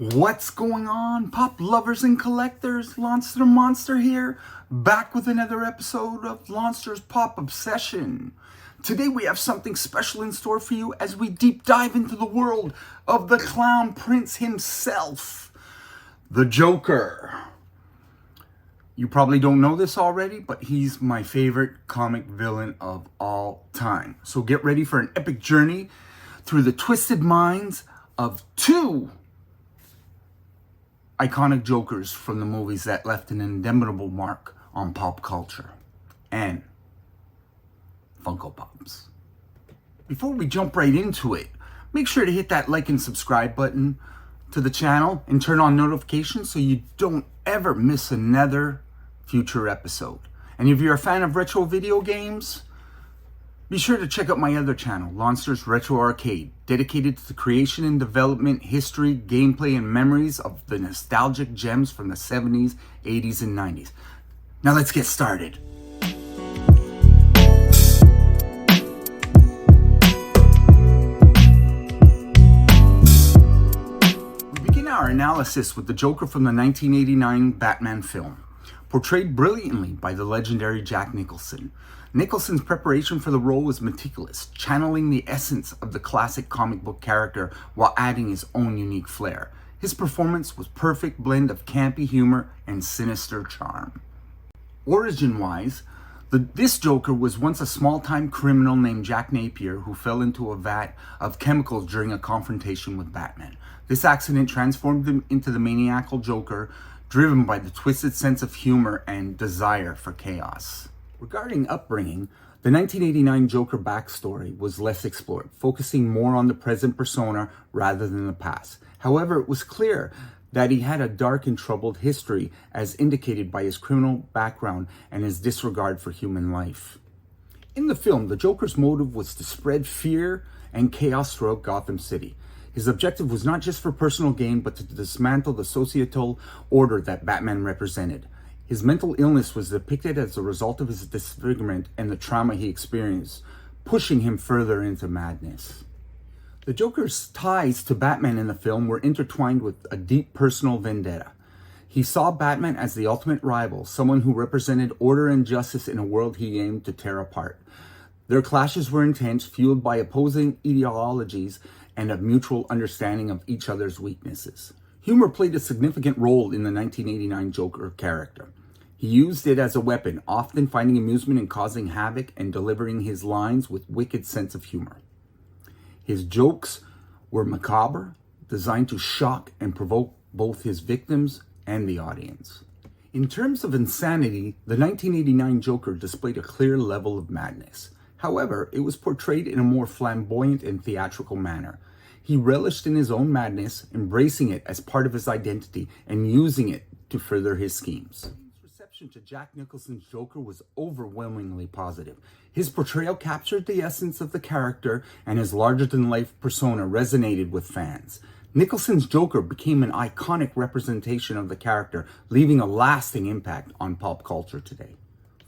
What's going on, pop lovers and collectors? Monster here, back with another episode of Lonster's Pop Obsession. Today we have something special in store for you as we deep dive into the world of the clown prince himself, the Joker. You probably don't know this already, but he's my favorite comic villain of all time. So get ready for an epic journey through the twisted minds of two iconic Jokers from the movies that left an indelible mark on pop culture and Funko Pops. Before we jump right into it, make sure to hit that like and subscribe button to the channel and turn on notifications so you don't ever miss another future episode. And if you're a fan of retro video games, be sure to check out my other channel, Lonster's Retro Arcade, dedicated to the creation and development, history, gameplay, and memories of the nostalgic gems from the 70s, 80s, and 90s. Now let's get started. We begin our analysis with the Joker from the 1989 Batman film, portrayed brilliantly by the legendary Jack Nicholson. Nicholson's preparation for the role was meticulous, channeling the essence of the classic comic book character while adding his own unique flair. His performance was a perfect blend of campy humor and sinister charm. Origin-wise, this Joker was once a small-time criminal named Jack Napier who fell into a vat of chemicals during a confrontation with Batman. This accident transformed him into the maniacal Joker, driven by the twisted sense of humor and desire for chaos. Regarding upbringing, the 1989 Joker backstory was less explored, focusing more on the present persona rather than the past. However, it was clear that he had a dark and troubled history, as indicated by his criminal background and his disregard for human life. In the film, the Joker's motive was to spread fear and chaos throughout Gotham City. His objective was not just for personal gain, but to dismantle the societal order that Batman represented. His mental illness was depicted as a result of his disfigurement and the trauma he experienced, pushing him further into madness. The Joker's ties to Batman in the film were intertwined with a deep personal vendetta. He saw Batman as the ultimate rival, someone who represented order and justice in a world he aimed to tear apart. Their clashes were intense, fueled by opposing ideologies and a mutual understanding of each other's weaknesses. Humor played a significant role in the 1989 Joker character. He used it as a weapon, often finding amusement in causing havoc and delivering his lines with wicked sense of humor. His jokes were macabre, designed to shock and provoke both his victims and the audience. In terms of insanity, the 1989 Joker displayed a clear level of madness. However, it was portrayed in a more flamboyant and theatrical manner. He relished in his own madness, embracing it as part of his identity and using it to further his schemes. Reception to Jack Nicholson's Joker was overwhelmingly positive. His portrayal captured the essence of the character, and his larger-than-life persona resonated with fans. Nicholson's Joker became an iconic representation of the character, leaving a lasting impact on pop culture today.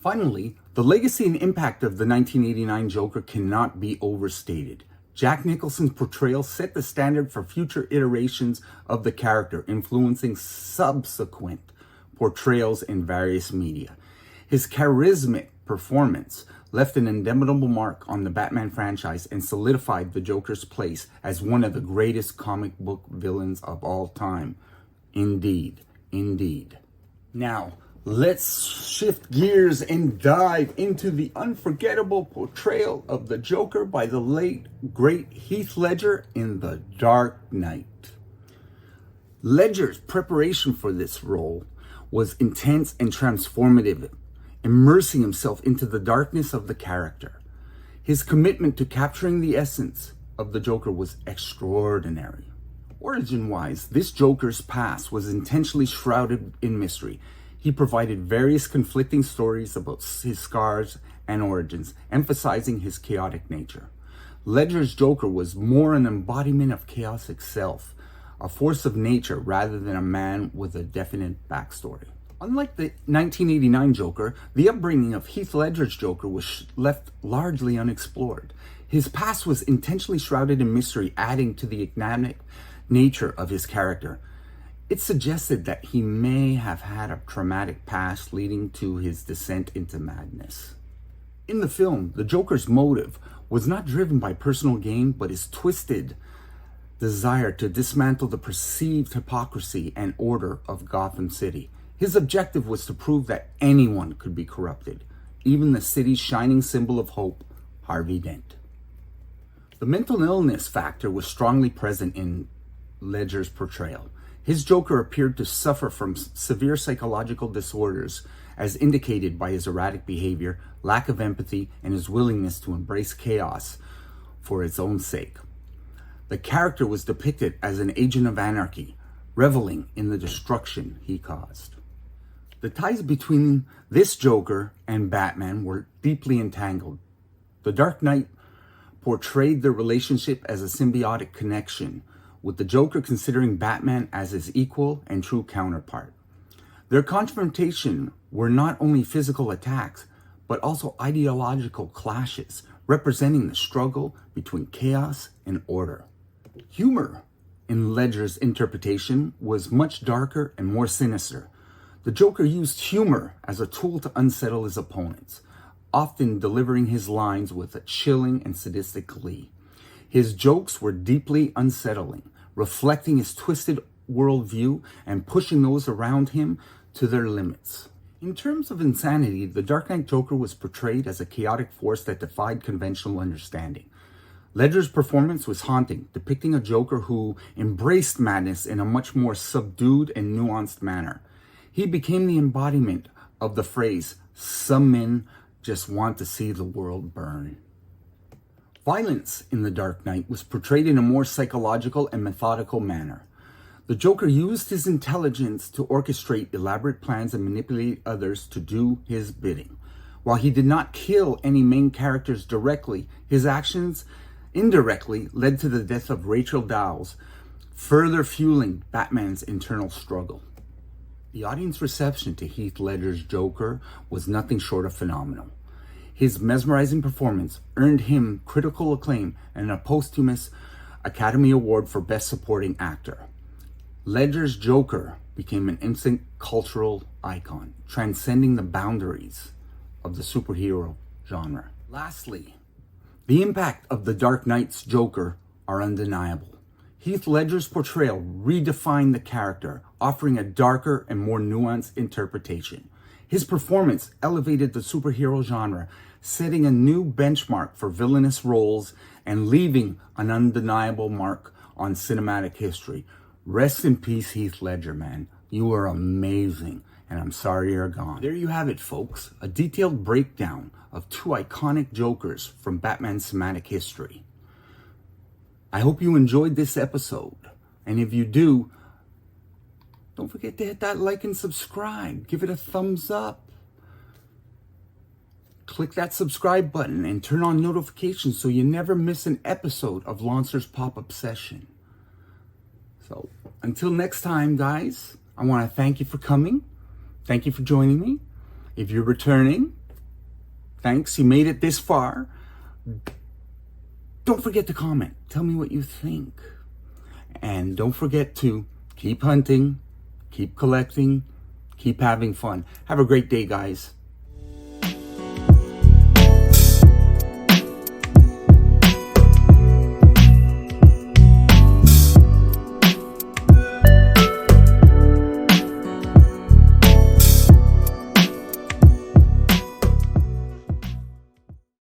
Finally, the legacy and impact of the 1989 Joker cannot be overstated. Jack Nicholson's portrayal set the standard for future iterations of the character, influencing subsequent portrayals in various media. His charismatic performance left an indelible mark on the Batman franchise and solidified the Joker's place as one of the greatest comic book villains of all time. Indeed, indeed. Now, let's shift gears and dive into the unforgettable portrayal of the Joker by the late, great Heath Ledger in The Dark Knight. Ledger's preparation for this role was intense and transformative, immersing himself into the darkness of the character. His commitment to capturing the essence of the Joker was extraordinary. Origin-wise, this Joker's past was intentionally shrouded in mystery. He provided various conflicting stories about his scars and origins, emphasizing his chaotic nature. Ledger's Joker was more an embodiment of chaos itself, a force of nature rather than a man with a definite backstory. Unlike the 1989 Joker, the upbringing of Heath Ledger's Joker was left largely unexplored. His past was intentionally shrouded in mystery, adding to the enigmatic nature of his character. It suggested that he may have had a traumatic past leading to his descent into madness. In the film, the Joker's motive was not driven by personal gain, but his twisted desire to dismantle the perceived hypocrisy and order of Gotham City. His objective was to prove that anyone could be corrupted, even the city's shining symbol of hope, Harvey Dent. The mental illness factor was strongly present in Ledger's portrayal. His Joker appeared to suffer from severe psychological disorders, as indicated by his erratic behavior, lack of empathy, and his willingness to embrace chaos for its own sake. The character was depicted as an agent of anarchy, reveling in the destruction he caused. The ties between this Joker and Batman were deeply entangled. The Dark Knight portrayed their relationship as a symbiotic connection, with the Joker considering Batman as his equal and true counterpart. Their confrontation were not only physical attacks, but also ideological clashes, representing the struggle between chaos and order. Humor in Ledger's interpretation was much darker and more sinister. The Joker used humor as a tool to unsettle his opponents, often delivering his lines with a chilling and sadistic glee. His jokes were deeply unsettling, reflecting his twisted worldview and pushing those around him to their limits. In terms of insanity, the Dark Knight Joker was portrayed as a chaotic force that defied conventional understanding. Ledger's performance was haunting, depicting a Joker who embraced madness in a much more subdued and nuanced manner. He became the embodiment of the phrase, "Some men just want to see the world burn." Violence in The Dark Knight was portrayed in a more psychological and methodical manner. The Joker used his intelligence to orchestrate elaborate plans and manipulate others to do his bidding. While he did not kill any main characters directly, his actions indirectly led to the death of Rachel Dawes, further fueling Batman's internal struggle. The audience reception to Heath Ledger's Joker was nothing short of phenomenal. His mesmerizing performance earned him critical acclaim and a posthumous Academy Award for Best Supporting Actor. Ledger's Joker became an instant cultural icon, transcending the boundaries of the superhero genre. Lastly, the impact of The Dark Knight's Joker are undeniable. Heath Ledger's portrayal redefined the character, offering a darker and more nuanced interpretation. His performance elevated the superhero genre, setting a new benchmark for villainous roles and leaving an undeniable mark on cinematic history. Rest in peace, Heath Ledger, man. You were amazing, and I'm sorry you're gone. There you have it, folks. A detailed breakdown of two iconic Jokers from Batman's cinematic history. I hope you enjoyed this episode. And if you do, don't forget to hit that like and subscribe. Give it a thumbs up. Click that subscribe button and turn on notifications so you never miss an episode of Lonster's Pop-Up Session. So, until next time, guys, I want to thank you for coming. Thank you for joining me. If you're returning, thanks, you made it this far. Don't forget to comment. Tell me what you think. And don't forget to keep hunting, keep collecting, keep having fun. Have a great day, guys.